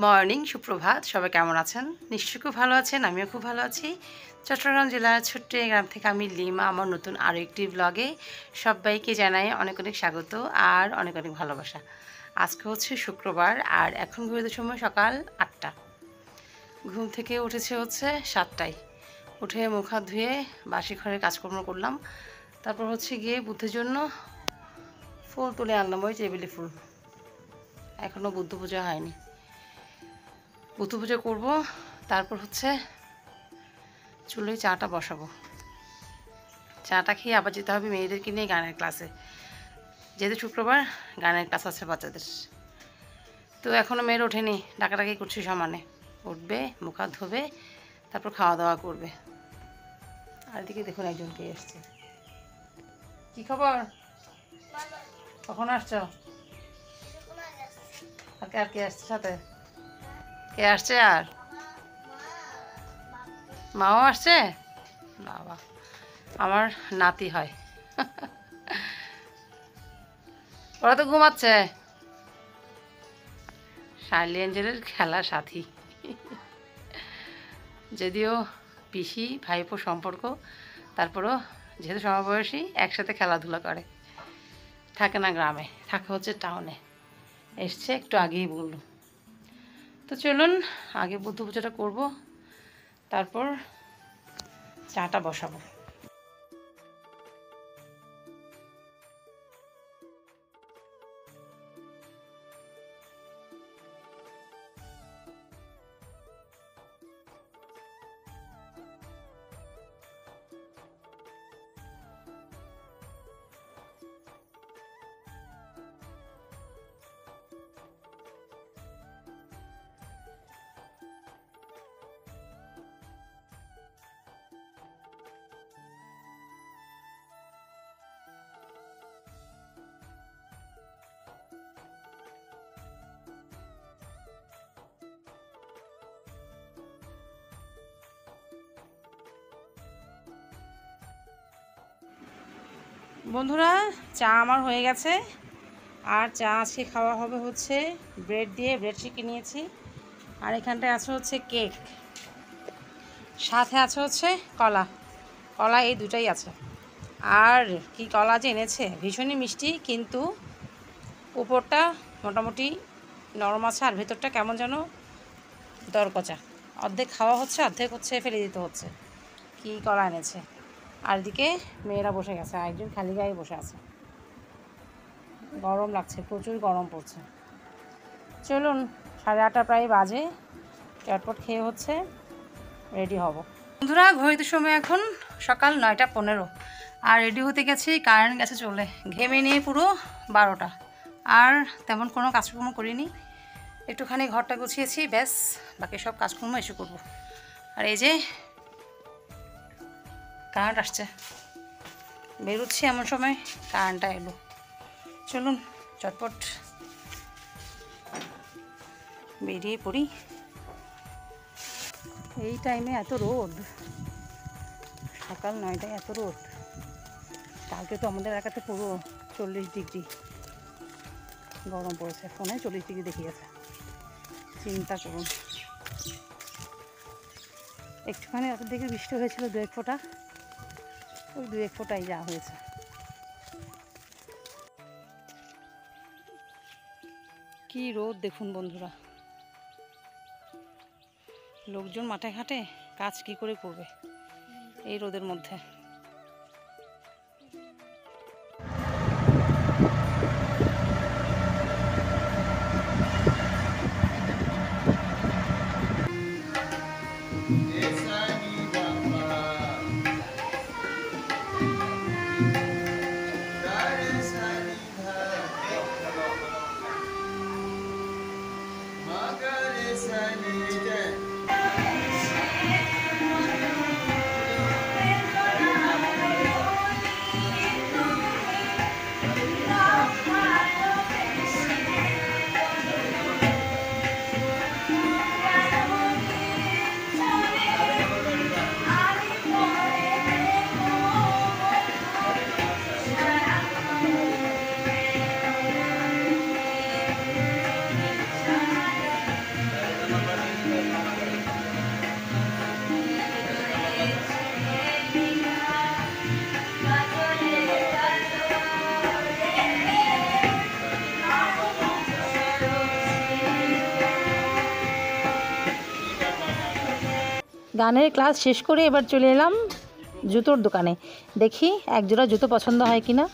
Morning, সুপ্রভাত। সবাই কেমন আছেন? নিশ্চয়ই খুব ভালো আছেন। আমিও খুব ভালো আছি। চট্টগ্রাম জেলার ছোট্ট এই গ্রাম থেকে আমি লিমা আমার নতুন আরও একটি ব্লগে সবাইকে জানাই অনেক অনেক স্বাগত আর অনেক অনেক ভালোবাসা। আজকে হচ্ছে শুক্রবার আর এখন ঘড়িতে সময় সকাল 8টা। ঘুম থেকে উঠেছে হচ্ছে 7টায়। উঠে মুখ হাত ধুয়ে বাসি ঘরের কাজকর্ম করলাম। তারপর হচ্ছে গিয়ে বুদ্ধের জন্য ফুল তুলে আনলাম, ওই টেবিলে ফুল। এখনও বুদ্ধ পূজা হয়নি, বুদ্ধ পূজা করবো। তারপর হচ্ছে চুলোয় চাটা বসাবো। চাটা খেয়ে আবার যেতে হবে মেয়েদেরকে নিয়ে গানের ক্লাসে, যেহেতু শুক্রবার গানের ক্লাস আছে বাচ্চাদের। তো এখনও মেয়ের ওঠেনি, ডাকাডাকি করছি সমানে। উঠবে, মুখ হাত ধোবে, তারপর খাওয়া দাওয়া করবে। আর এদিকে দেখুন একজনকে এসছে। কি খবর? কখন আসছো? আর কে আসছে সাথে? কে আসছে? আর মাও আসছে? বাবা, আমার নাতি হয়। ওরা তো ঘুমাচ্ছে। শার্লি অ্যাঞ্জেলের খেলার সাথী, যদিও পিসি ভাইপো সম্পর্ক, তারপরও যেহেতু সমবয়সী একসাথে খেলাধুলা করে। থাকে না গ্রামে, থাকে হচ্ছে টাউনে। এসছে একটু আগেই বললো। তো চলুন আগে বুদ্ধ পূজাটা করবো, তারপর চাটা বসাবো। বন্ধুরা, চা আমার হয়ে গেছে। আর চা আজকে খাওয়া হবে হচ্ছে ব্রেড দিয়ে, ব্রেড শিখে নিয়েছি। আর এখানটায় আছে হচ্ছে কেক, সাথে আছে হচ্ছে কলা। কলা এই দুটাই আছে। আর কি কলা যে এনেছে, ভীষণই মিষ্টি, কিন্তু উপরটা মোটামুটি নরম আছে আর ভেতরটা কেমন যেন দরকচা। অর্ধেক খাওয়া হচ্ছে, অর্ধেক হচ্ছে ফেলে দিতে হচ্ছে। কি কলা এনেছে। আর এদিকে মেয়েরা বসে গেছে, একজন খালি গায়ে বসে আছে। গরম লাগছে, প্রচুর গরম পড়ছে। চলুন, 8:30 প্রায় বাজে। চটপট খেয়ে হচ্ছে রেডি হব। বন্ধুরা, ঘড়িতে সময় এখন সকাল 9:15 আর রেডি হতে গেছি। কারেন্ট গেছে চলে, ঘেমে নিয়ে পুরো 12টা। আর তেমন কোনো কাজকর্ম করিনি, একটুখানি ঘরটা গুছিয়েছি, ব্যাস। বাকি সব কাজকর্ম এসে করবো। আর এই যে কারেন্ট আসছে, বেরোচ্ছি এমন সময় কারেন্টটা এলো। চলুন চটপট বেরিয়ে পড়ি। এই টাইমে এত রোদ, সকাল 9টায় এত রোদ। কালকে তো আমাদের এলাকাতে পুরো 40 ডিগ্রি গরম পড়েছে, ফোনে 40 ডিগ্রি দেখিয়েছে। চিন্তা করুন। একটুখানি রাতের দিকে বৃষ্টি হয়েছিল 2-1 ফোঁটা, ওই 2-1 ফোঁটাই যা হয়েছে। কি রোদ দেখুন বন্ধুরা। লোকজন মাঠে ঘাটে কাজ কি করে করবে এই রোদের মধ্যে। গানের ক্লাস শেষ করে এবার চলে এলাম জুতোর দোকানে। দেখি একজোড়া জুতো পছন্দ হয় কিনা।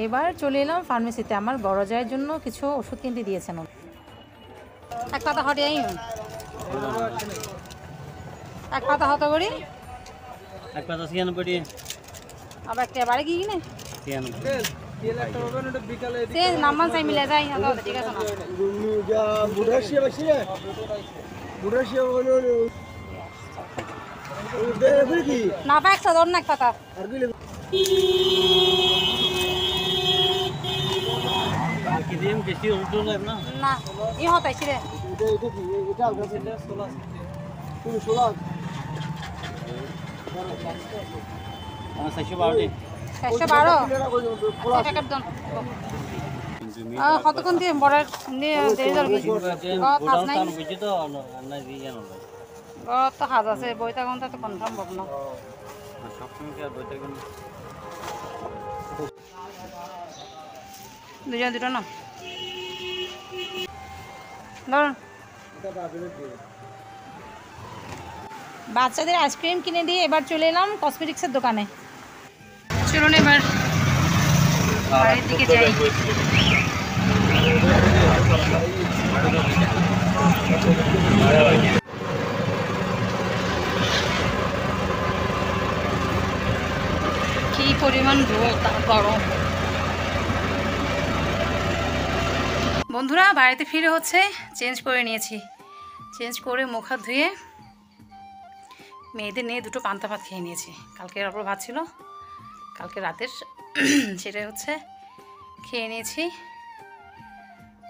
এবার চলে এলাম ফার্মেসিতে। আমার বড় জায়ের জন্য কিছু ওষুধ কিনতে দিয়েছেন। এক পাতা হটে এক পাতা হতো করি এক পাতা 96 আবার একটা বাড়ি কি কিনে নাম্বার চাই মিলে যাই ঠিক আছে না না একটা ধর না এক পাতা না ই হতো রে কতক্ষণ দিয়ে বড় তো হাজ আছে বইটা কোন তো কনফার্ম হব না দুজন দুটো না বাচ্চাদের আইসক্রিম কিনে দিয়ে এবার চলে এলাম কসমেটিক্সের দোকানে। চলুন এবার বাড়ির দিকে যাই। কি পরিমাণ রোদ আর গরম। বন্ধুরা বাড়িতে ফিরে হচ্ছে চেঞ্জ করে নিয়েছি। চেঞ্জ করে মুখ হাত ধুয়ে মেয়েদের নিয়ে দুটো পান্তা ভাত খেয়ে নিয়েছি। কালকের অপর ভাত ছিল কালকে রাতের, সেটাই হচ্ছে খেয়ে নিয়েছি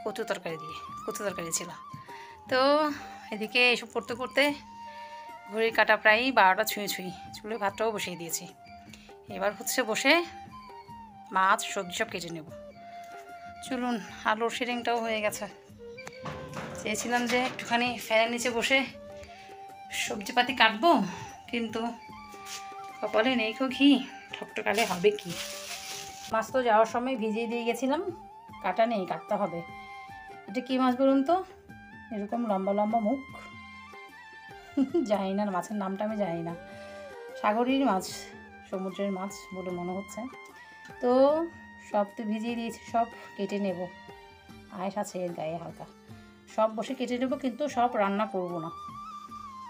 কচু তরকারি দিয়ে। কচু তরকারি ছিল। তো এদিকে এসব করতে করতে ঘড়ির কাটা প্রায় 12টা ছুঁই চুলে ভাতটাও বসিয়ে দিয়েছি। এবার হচ্ছে বসে মাছ সবজি সব কেটে নেব। চলুন, আর লোডশেডিংটাও হয়ে গেছে। চেয়েছিলাম যে একটুখানি ফ্যানের নিচে বসে সবজিপাতি কাটবো, কিন্তু কপালে নেই কো ঘি, ঠকঠকালে হবে কি। মাছ তো যাওয়ার সময় ভিজিয়ে দিয়ে গেছিলাম, কাটা নেই, কাটতে হবে। এটা কী মাছ বলুন তো? এরকম লম্বা লম্বা মুখ, জানি না মাছের নামটা, আমি জানি না। সাগরের মাছ, সমুদ্রের মাছ বলে মনে হচ্ছে। তো সব তো ভিজিয়ে দিয়েছি, সব কেটে নেব। আয়েস আছে এর গায়ে হালকা, সব বসে কেটে নেব, কিন্তু সব রান্না করব না।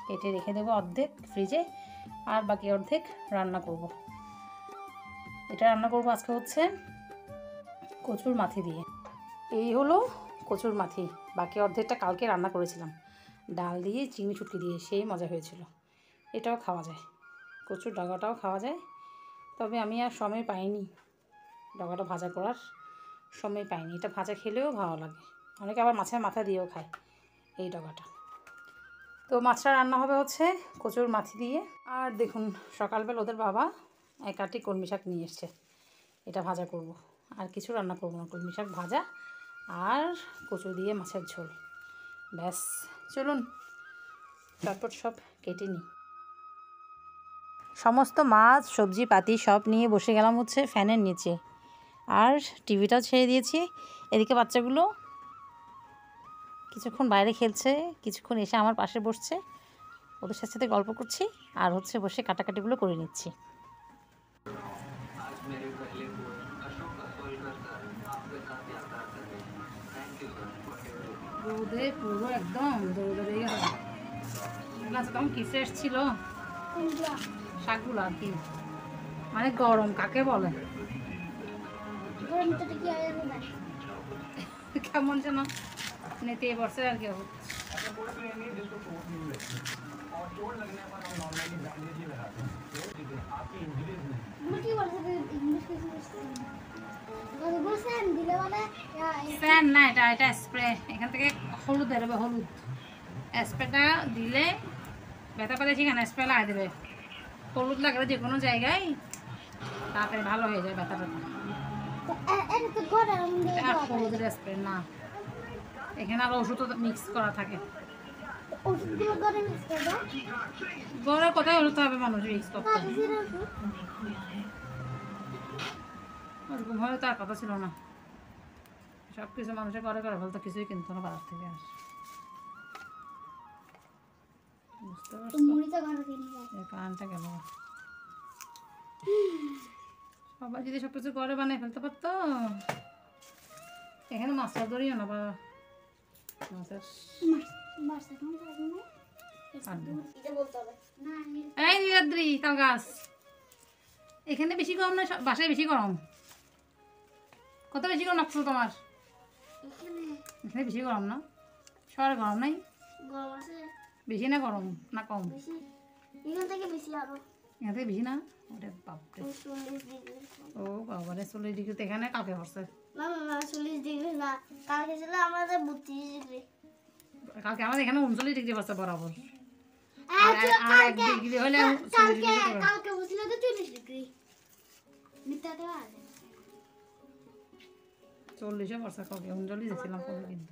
কেটে রেখে দেবো অর্ধেক ফ্রিজে, আর বাকি অর্ধেক রান্না করব। এটা রান্না করব আজকে হচ্ছে কচুর মাথি দিয়ে। এই হলো কচুর মাথি, বাকি অর্ধেকটা কালকে রান্না করেছিলাম ডাল দিয়ে, চিংড়ি শুটকি দিয়ে, সেই মজা হয়েছিল। এটাও খাওয়া যায়, কচুর ডাগাটাও খাওয়া যায়, তবে আমি আর সময় পাইনি ডাগাটা ভাজা করার, সময় পাইনি। এটা ভাজা খেলেও ভালো লাগে, অনেকে আবার মাছের মাথা দিয়েও খায় এই ডাগাটা। তো মাছটা রান্না হবে হচ্ছে কচুর মাথি দিয়ে। আর দেখুন সকালবেলা ওদের বাবা এক আটি কলমি শাক নিয়ে এসছে, এটা ভাজা করব। আর কিছু রান্না করব না, কলমি শাক ভাজা আর কচু দিয়ে মাছের ঝোল, ব্যাস। চলুন চটপট সব কেটে নিই। সমস্ত মাছ সবজি পাতি সব নিয়ে বসে গেলাম হচ্ছে ফ্যানের নিচে, আর টিভিটাও ছেড়ে দিয়েছি। এদিকে বাচ্চাগুলো কিছুক্ষণ বাইরে খেলছে, কিছুক্ষণ এসে আমার পাশে বসছে, ওদের সাথে গল্প করছি, আর হচ্ছে বসে কাটাকাটিগুলো করে নিচ্ছি। রোদে পুরো একদম দৌড়ে দৌড়ে গেছে। তখন কি ফ্রেশ ছিল শাকগুলো, আর কি মানে গরম কাকে বলে, কেমন যেন নেতে পড়ছে আর কি। ফ্যান না, এটা এটা স্প্রে, এখান থেকে হলুদ বেরোবে, হলুদ স্প্রেটা দিলে ব্যথা পেলে সেখানে স্প্রে লাগাই দেবে। হলুদ লাগালে যে কোনো জায়গায় তাড়াতাড়ি ভালো হয়ে যায় ব্যথা ব্যথা। হলুদের স্প্রে না, এখানে আরো ওষুধ মিক্স করা থাকে। গড়ের কথাই হলুদ হবে মানুষ মিক্স করতে, ওরকম হলে তার কথা ছিল না। সব কিছু মানুষের করে করে বলতো, কিছুই কিনতো না বাজার থেকে। আর বুঝতে পারছো কারণটা গেল। সবাই যদি সব কিছু করে বানিয়ে ফেলতে পারতো। এখানে মাছটা ধরিও না, বা মাছের এই নীলাদ্রি তাল গাছ। এখানে বেশি গরম না, বাসায় বেশি গরম? কত বেশি গরম লাগছো তোমার? এখানে বেশি গরম না? শহরে গরম নাই? বেশি না গরম না কম? এখান থেকে বেশি না? ওরে বাপরে, ও বাবারে 40 ডিগ্রি তো এখানে কালকে পড়ছে। কালকে আমাদের এখানে 39 ডিগ্রি পড়ছে বরাবর। আর 1 ডিগ্রি হলে 40 ডিগ্রি। 40 পড়ছে কালকে, 39 দেখছিলাম কবে কিন্তু।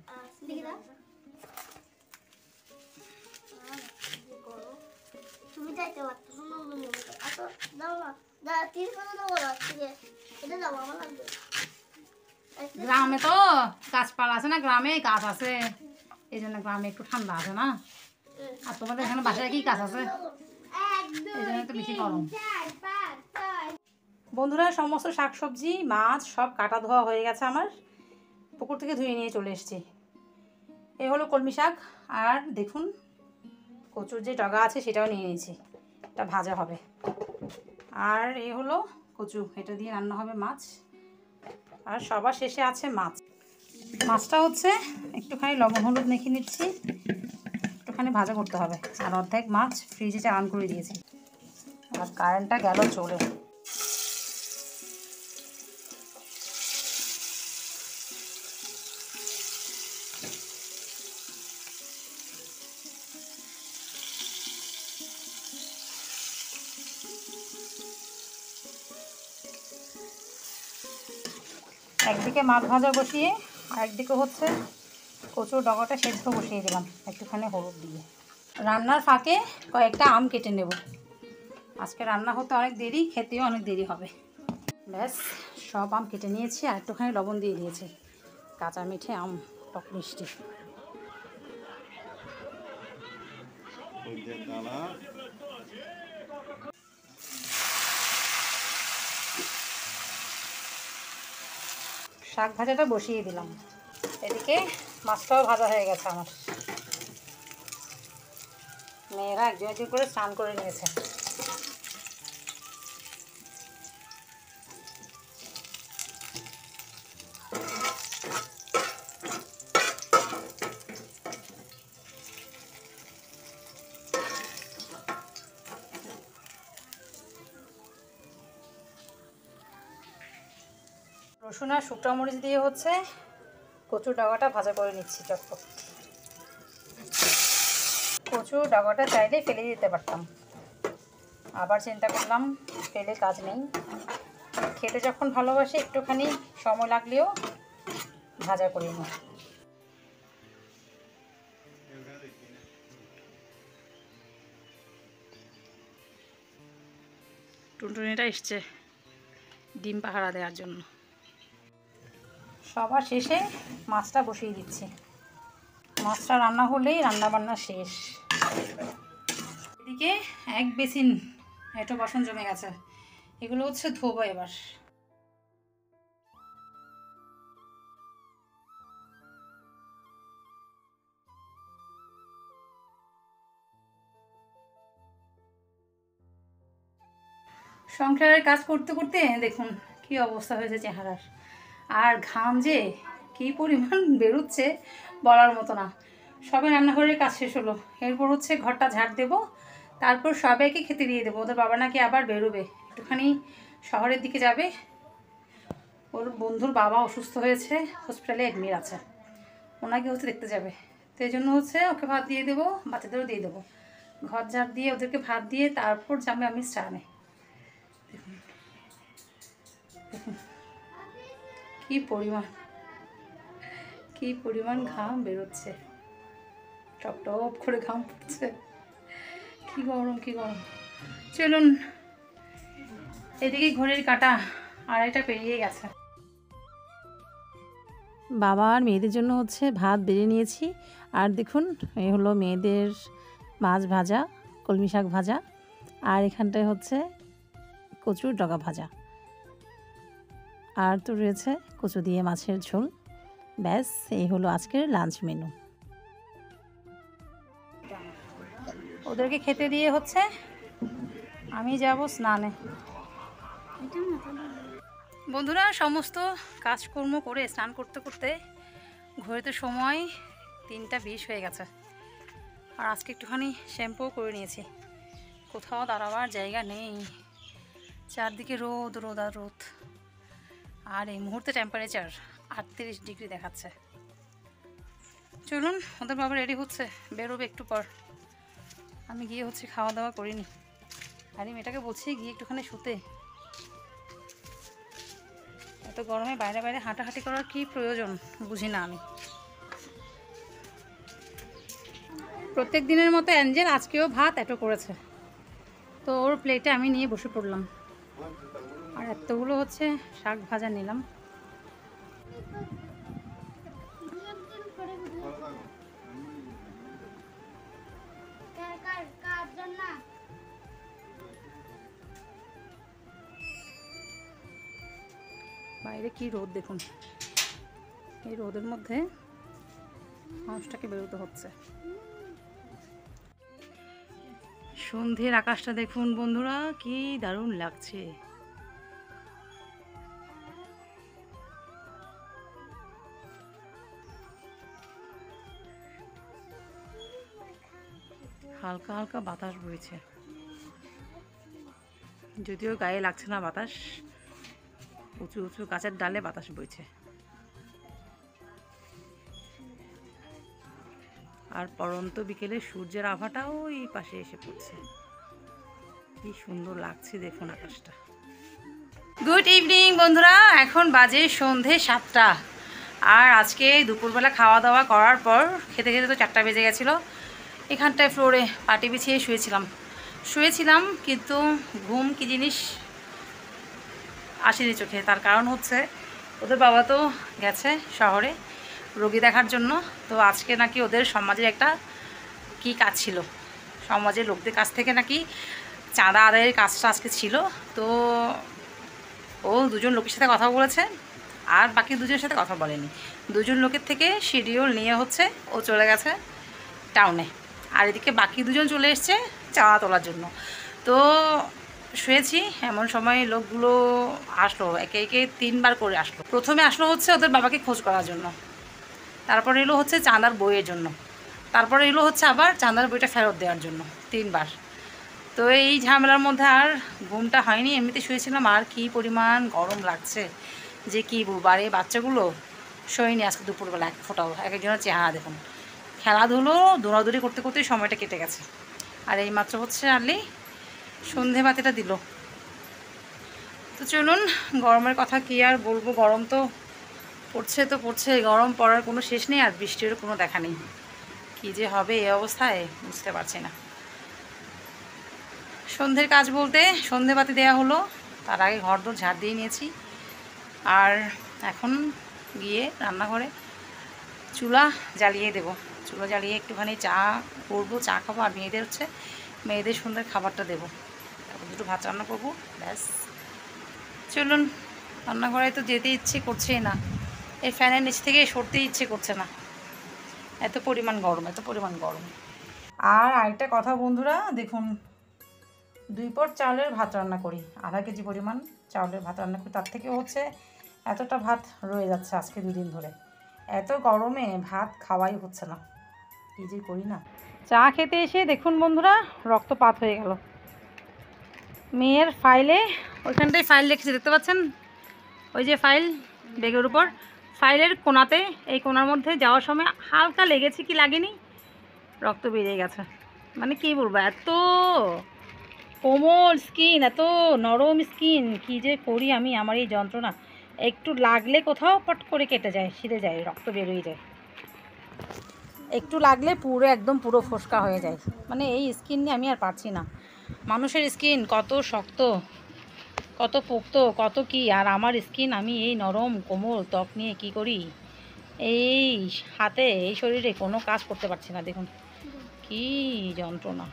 গ্রামে তো গাছপালা আছে না, গ্রামে গাছ আছে, এই জন্য গ্রামে একটু ঠান্ডা আছে না। আর তোমাদের এখানে বাসায় কি গাছ আছে, এই জন্য তো বেশি গরম। বন্ধুরা, সমস্ত শাকসবজি মাছ সব কাটা ধোয়া হয়ে গেছে আমার, পুকুর থেকে ধুয়ে নিয়ে চলে এসেছি। এ হলো কলমি শাক, আর দেখুন কচুর যে ডগা আছে সেটাও নিয়ে নিয়েছি, এটা ভাজা হবে। আর এ হলো কচু, এটা দিয়ে রান্না হবে মাছ। আর সবার শেষে আছে মাছ। মাছটা হচ্ছে একটুখানি লবণ হলুদ মেখে নিচ্ছি, একটুখানি ভাজা করতে হবে। আর অর্ধেক মাছ ফ্রিজে চালান করে দিয়েছি। আর কারেন্টটা গেল চলে। একদিকে মাছ ভাজা বসিয়ে আরেকদিকে হচ্ছে কচুর ডগাটা সেদ্ধ বসিয়ে দিলাম একটুখানি হলুদ দিয়ে। রান্নার ফাঁকে কয়েকটা আম কেটে নেব। আজকে রান্না হতে অনেক দেরি, খেতেও অনেক দেরি হবে। ব্যাস সব আম কেটে নিয়েছি, আর একটুখানি লবণ দিয়ে দিয়েছি। কাঁচা মিঠে আম, টক মিষ্টি। শাক ভাজাটা বসিয়ে দিলাম, এদিকে মাছটাও ভাজা হয়ে গেছে আমার। মেয়েরা একজন একজন করে স্নান করে নিয়েছে। রসুন আর শুকনো মরিচ দিয়ে হচ্ছে কচুর ডাগাটা ভাজা করে নিচ্ছি চটপট। কচুর ডাগাটা চাইলে ফেলে দিতে পারতাম, আবার চিন্তা করলাম ফেলে কাজ নেই। খেতে যখন ভালোবাসি একটুখানি সময় লাগলেও ভাজা করে নিই। টুনটুনিটা এসছে ডিম পাহারা দেওয়ার জন্য। সবার শেষে মাছটা বসিয়ে দিচ্ছি। মাছটা রান্না হলেই রান্নাবান্না শেষ। এদিকে এক বেসিন এটো বাসন জমে গেছে, এগুলো হচ্ছে ধোবো এবার। সংসারের কাজ করতে করতে দেখুন কি অবস্থা হয়েছে চেহারার। আর ঘাম যে কী পরিমাণ বেরোচ্ছে বলার মতো না। সবে রান্নাঘরের কাজ শেষ হলো, এরপর হচ্ছে ঘরটা ঝাড় দেবো, তারপর সবাইকে খেতে দিয়ে দেবো। ওদের বাবা নাকি আবার বেরোবে, একটুখানি শহরের দিকে যাবে। ওর বন্ধুর বাবা অসুস্থ হয়েছে, হসপিটালে অ্যাডমিট আছে, ওনাকে হচ্ছে দেখতে যাবে। তো এই জন্য হচ্ছে ওকে ভাত দিয়ে দেবো, বাচ্চাদেরও দিয়ে দেবো। ঘর ঝাড় দিয়ে ওদেরকে ভাত দিয়ে তারপর যাবে আমি স্নানে। দেখুন কি পরিমাণ ঘাম বেরোচ্ছে, টপ টপ করে ঘাম পড়ছে। কি গরম, কি গরম। চলুন, এদিকে ঘড়ির কাঁটা 2:30 পেরিয়ে গেছে। বাবা আর মেয়েদের জন্য হচ্ছে ভাত বেড়ে নিয়েছি। আর দেখুন, এই হলো মেয়েদের মাছ ভাজা, কলমি শাক ভাজা, আর এখানটায় হচ্ছে কচুর ডগা ভাজা, আর তো রয়েছে কচু দিয়ে মাছের ঝোল। ব্যাস, এই হলো আজকের লাঞ্চ মেনু। ওদেরকে খেতে দিয়ে হচ্ছে আমি যাব স্নানে। বন্ধুরা, সমস্ত কাজকর্ম করে স্নান করতে করতে ঘড়িতে সময় 3:20 হয়ে গেছে। আর আজকে একটুখানি শ্যাম্পুও করে নিয়েছি। কোথাও দাঁড়াবার জায়গা নেই, চারদিকে রোদ রোদ আর রোদ। আর এই মুহূর্তে টেম্পারেচার 38 ডিগ্রি দেখাচ্ছে। চলুন, ওদের বাবা রেডি হচ্ছে, বেরোবে একটু পর। আমি গিয়ে হচ্ছে খাওয়া দাওয়া করিনি। আর এই মেয়েটাকে বলছি গিয়ে একটুখানি শুতে। এত গরমে বাইরে বাইরে হাঁটাহাঁটি করার কি প্রয়োজন বুঝি না আমি। প্রত্যেক দিনের মতো অ্যাঞ্জেল আজকেও ভাত এটো করেছে, তো ওর প্লেটে আমি নিয়ে বসে পড়লাম। আর এতগুলো হচ্ছে শাক ভাজা নিলাম। বাইরে কি রোদ দেখুন, এই রোদের মধ্যে মানুষটাকে বেরোতে হচ্ছে। সন্ধ্যের আকাশটা দেখুন বন্ধুরা, কি দারুণ লাগছে। হালকা হালকা বাতাস বইছে, যদিও গায়ে লাগছে না বাতাস, উঁচু উঁচু গাছের ডালে বাতাস বইছে। আর পরন্ত বিকেলে সূর্যের আভাটাও এই পাশে এসে পড়ছে, কি সুন্দর লাগছে দেখুন আকাশটা। গুড ইভিনিং বন্ধুরা, এখন বাজে সন্ধে 7টা। আর আজকে দুপুরবেলা খাওয়া দাওয়া করার পর খেতে খেতে তো 4টা বেজে গেছিলো। এখানটায় ফ্লোরে পাটি বিছিয়ে শুয়েছিলাম, কিন্তু ঘুম কি জিনিস আসেনি চোখে। তার কারণ হচ্ছে ওদের বাবা তো গেছে শহরে রোগী দেখার জন্য। তো আজকে নাকি ওদের সমাজের একটা কি কাজ ছিল, সমাজের লোকদের কাছ থেকে নাকি চাঁদা আদায়ের কাজটা আজকে ছিল। তো ও 2জন লোকের সাথে কথা বলেছে, আর বাকি 2জনের সাথে কথা বলেনি। 2জন লোকের থেকে শিডিউল নিয়ে হচ্ছে ও চলে গেছে টাউনে, আর এদিকে বাকি 2জন চলে এসছে চাঁদা তোলার জন্য। তো শুয়েছি, এমন সময় লোকগুলো আসলো, একে একে 3বার করে আসলো। প্রথমে আসলো হচ্ছে ওদের বাবাকে খোঁজ করার জন্য, তারপরে এলো হচ্ছে চাঁদার বইয়ের জন্য, তারপরে এলো হচ্ছে আবার চাঁদার বইটা ফেরত দেওয়ার জন্য, 3বার। তো এই ঝামেলার মধ্যে আর ঘুমটা হয়নি, এমনিতে শুয়েছিলাম। আর কি পরিমাণ গরম লাগছে যে কি বলবো। আর এই বাচ্চাগুলো শোয়নি আজকে দুপুরবেলা এক ফোটাও, এক একজনের চেহারা দেখুন। খেলাধুলো দৌড়াদৌড়ি করতে করতেই সময়টা কেটে গেছে। আর এই মাত্র হচ্ছে আর্লি সন্ধে বাতিটা দিল। তো চলুন, গরমের কথা কি আর বলবো, গরম তো পড়ছে, গরম পড়ার কোনো শেষ নেই, আর বৃষ্টিরও কোনো দেখা নেই। কী যে হবে এই অবস্থায় বুঝতে পারছি না। সন্ধ্যের কাজ বলতে সন্ধে বাতি দেওয়া হলো, তার আগে ঘরদোর ঝাড় দিয়ে নিয়েছি। আর এখন গিয়ে রান্নাঘরে চুলা জ্বালিয়ে দেব, চুলা জ্বালিয়ে একটুখানি চা করবো, চা খাবো। আর মেয়েদের সন্ধ্যের খাবারটা দেবো, তারপর 2টো ভাত রান্না করবো, ব্যাস। চলুন, রান্নাঘরে তো যেতে ইচ্ছে করছেই না, এই ফ্যানের নিচ থেকে সরতেই ইচ্ছে করছে না, এত পরিমাণ গরম। আর আরেকটা কথা বন্ধুরা, দেখুন 2 পট চাউলের ভাত রান্না করি, আধা কেজি পরিমাণ চাউলের ভাত রান্না করি, তার থেকে হচ্ছে এতটা ভাত রয়ে যাচ্ছে আজকে 2 দিন ধরে। এত গরমে ভাত খাওয়াই হচ্ছে না, কী যে করি না। চা খেতে এসে দেখুন বন্ধুরা, রক্তপাত হয়ে গেল। মেয়ের ফাইলে, ওইখানটায় ফাইল রেখেছে দেখতে পাচ্ছেন, ওই যে ফাইল ব্যাগের উপর, ফাইলের কোণাতে, এই কোণার মধ্যে যাওয়ার সময় হালকা লেগেছে কি লাগেনি, রক্ত বেরিয়ে গেছে। মানে কি বলবো, এত কোমল স্কিন, এত নরম স্কিন, কী যে করি আমি, আমার এই যন্ত্রণা। একটু লাগলে কোথাও পট করে কেটে যায়, ছিঁড়ে যায়, রক্ত বেরোয় যায়। একটু লাগলে পুরো একদম পুরো ফোসকা হয়ে যায়। মানে এই স্কিন নিয়ে আমি আর পারছি না। মানুষের স্কিন কত শক্ত, কত পোক্ত, কত কি, আর আমার স্কিন, আমি এই নরম কোমল ত্বক নিয়ে কি করি। এই হাতে, এই শরীরে কোনো কাজ করতে পারছি না। দেখুন কি যন্ত্রণা,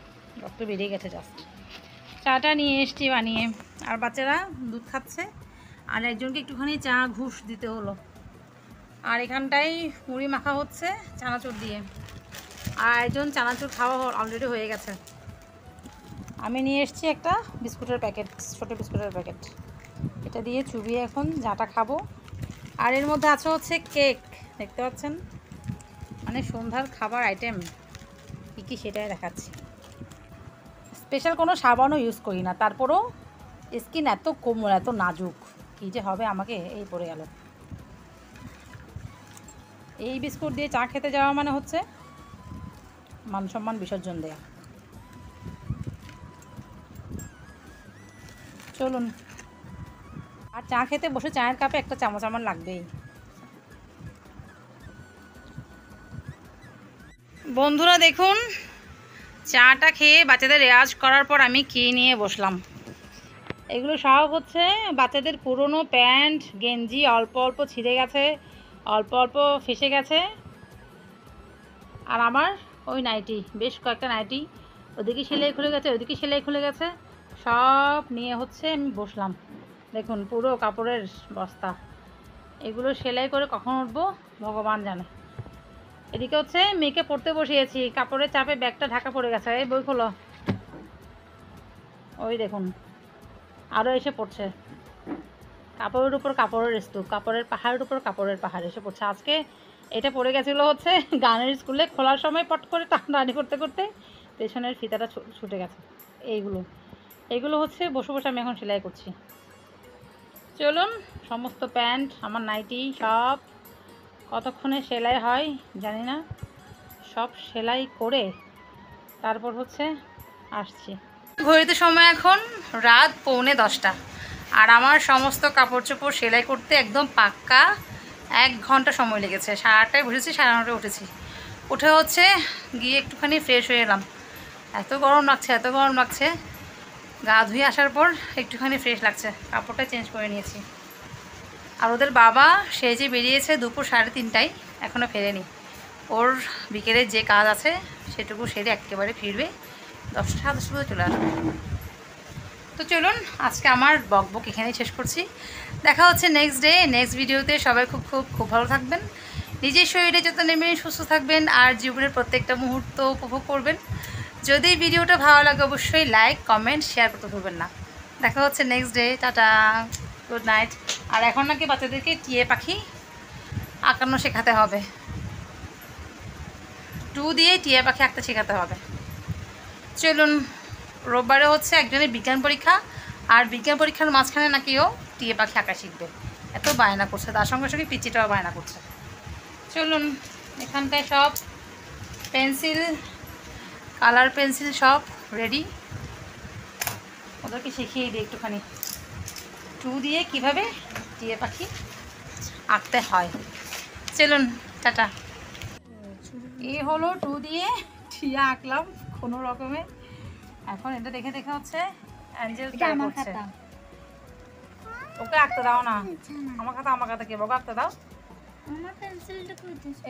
রক্ত বেরিয়ে গেছে জাস্ট। চাটা নিয়ে এসছি বানিয়ে, আর বাচ্চারা দুধ খাচ্ছে, আর একজনকে একটুখানি চা ঘুষ দিতে হলো। আর এখানটায় মুড়ি মাখা হচ্ছে চানাচুর দিয়ে, আর একজন চানাচুর খাওয়া অলরেডি হয়ে গেছে। আমি নিয়ে এসেছি একটা বিস্কুটের প্যাকেট, ছোটো বিস্কুটের প্যাকেট, এটা দিয়ে চুবিয়ে এখন চাটা খাবো। আর এর মধ্যে আছে হচ্ছে কেক, দেখতে পাচ্ছেন, মানে সন্ধ্যার খাবার আইটেম কী কী সেটাই দেখাচ্ছি। স্পেশাল কোনো সাবানও ইউজ করি না, তারপরেও স্কিন এত কোমল, এত নাজুক, কী যে হবে আমাকে, এই পড়ে গেল। এই বিস্কুট দিয়ে চা খেতে যাওয়া মানে হচ্ছে মান সম্মান বিসর্জন দেয়া। চলুন, আর চা খেতে বসে চায়ের কাপে একটা চামচ আমার লাগবেই। বন্ধুরা দেখুন, চাটা খেয়ে বাচ্চাদের রেওয়াজ করার পর আমি কী নিয়ে বসলাম। এগুলো সব হচ্ছে বাচ্চাদের পুরনো প্যান্ট গেঞ্জি, অল্প অল্প ছিঁড়ে গেছে, অল্প অল্প ফেসে গেছে, আর আমার ওই নাইটি, বেশ কয়েকটা নাইটি, ওদিকে সেলাই খুলে গেছে, ওদিকে সেলাই খুলে গেছে, সব নিয়ে হচ্ছে আমি বসলাম। দেখুন পুরো কাপড়ের বস্তা, এগুলো সেলাই করে কখন উঠবো ভগবান জানে। এদিকে হচ্ছে মেয়েকে পড়তে বসিয়েছি, কাপড়ের চাপে ব্যাগটা ঢাকা পড়ে গেছে। এই বই খোলো, ওই দেখুন আরও এসে পড়ছে, কাপড়ের উপর কাপড়ের স্তূপ, কাপড়ের পাহাড়ের উপর কাপড়ের পাহাড় এসে পড়ছে। আজকে এটা পড়ে গেছিলো হচ্ছে গানের স্কুলে খোলার সময়, পট করে টানাটানি করতে করতে পেছনের ফিতাটা ছুটে গেছে। এইগুলো হচ্ছে বসে বসে আমি এখন সেলাই করছি। চলুন, সমস্ত প্যান্ট, আমার নাইটি সব কতক্ষণে সেলাই হয় জানি না, সব সেলাই করে তারপর হচ্ছে আসছি। ঘড়িতে সময় এখন রাত 9:45, আর আমার সমস্ত কাপড় চোপড় সেলাই করতে একদম পাক্কা 1 ঘন্টা সময় লেগেছে। 8:30টায় বসেছি, 9:30টায় উঠেছি। উঠে হচ্ছে গিয়ে একটুখানি ফ্রেশ হয়ে এলাম। এত গরম লাগছে, এত গরম লাগছে, গা ধুয়ে আসার পর একটুখানি ফ্রেশ লাগছে, কাপড়টা চেঞ্জ করে নিয়েছি। আর ওদের বাবা সে যে বেরিয়েছে দুপুর 3:30টায়, এখনও ফেরেনি। ওর বিকেলে যে কাজ আছে সেটুকু সেরে একেবারে ফিরবে, 10টা 10টা চলে আসবে। তো চলুন, আজকে আমার বকবক এখানেই শেষ করছি। দেখা হচ্ছে নেক্সট ডে, নেক্সট ভিডিওতে। সবাই খুব খুব খুব ভালো থাকবেন, নিজের শরীরে যত্ন নেবেন, সুস্থ থাকবেন, আর জীবনের প্রত্যেকটা মুহূর্ত উপভোগ করবেন। যদি ভিডিওটা ভালো লাগে অবশ্যই লাইক, কমেন্ট, শেয়ার করতে ভুলবেন না। দেখা হচ্ছে next day, tata, good night. আর এখন নাকি বাচ্চাদেরকে টিয়ে পাখি আঁকানো শেখাতে হবে, 2 দিয়ে টিয়া পাখি আঁকতে শেখাতে হবে। চলুন, রোববারে হচ্ছে একজনের বিজ্ঞান পরীক্ষা, আর বিজ্ঞান পরীক্ষার মাঝখানে নাকি ও টিয়া পাখি আঁকা শিখবে। এত বায়না করছে, তার সঙ্গে সঙ্গে পিচিটাও বায়না করছে। চলুন, এখানটায় সব পেন্সিল, কালার পেন্সিল সব রেডি, ওদেরকে শিখিয়ে দিই একটুখানি 2 দিয়ে কীভাবে টিয়া পাখি আঁকতে হয়। চলুন, টাটা। এই হলো 2 দিয়ে টিয়া আঁকলাম কোনো রকমে। এখন এটা দেখে দেখে হচ্ছে অ্যাঞ্জেল ট্রাই করছে। ওকে আঁকতে দাও না, আমার খাতা কে বাবা আঁকতে দাও।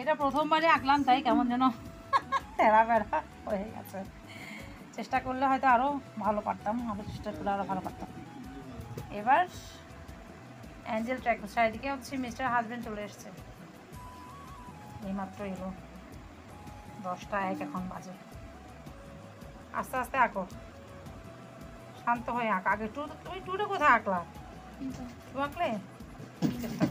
এটা প্রথমবারে আঁকলাম, তাই কেমন যেন তেরা বেড়া হয়ে গেছে। চেষ্টা করলে হয়তো আরও ভালো পারতাম, আরও চেষ্টা করলে আরও ভালো পারতাম। এবার অ্যাঞ্জেল ট্রাই করছে। এদিকে হচ্ছে মিস্টার হাজবেন্ড চলে এসছে, এইমাত্র এলো, 10টা 1 এখন বাজে। আস্তে আস্তে আঁকো, শান্ত হয়ে আঁক। আগে তুমি 2টা কোথায় আঁকলা? 2 আঁকলে চেষ্টা করো।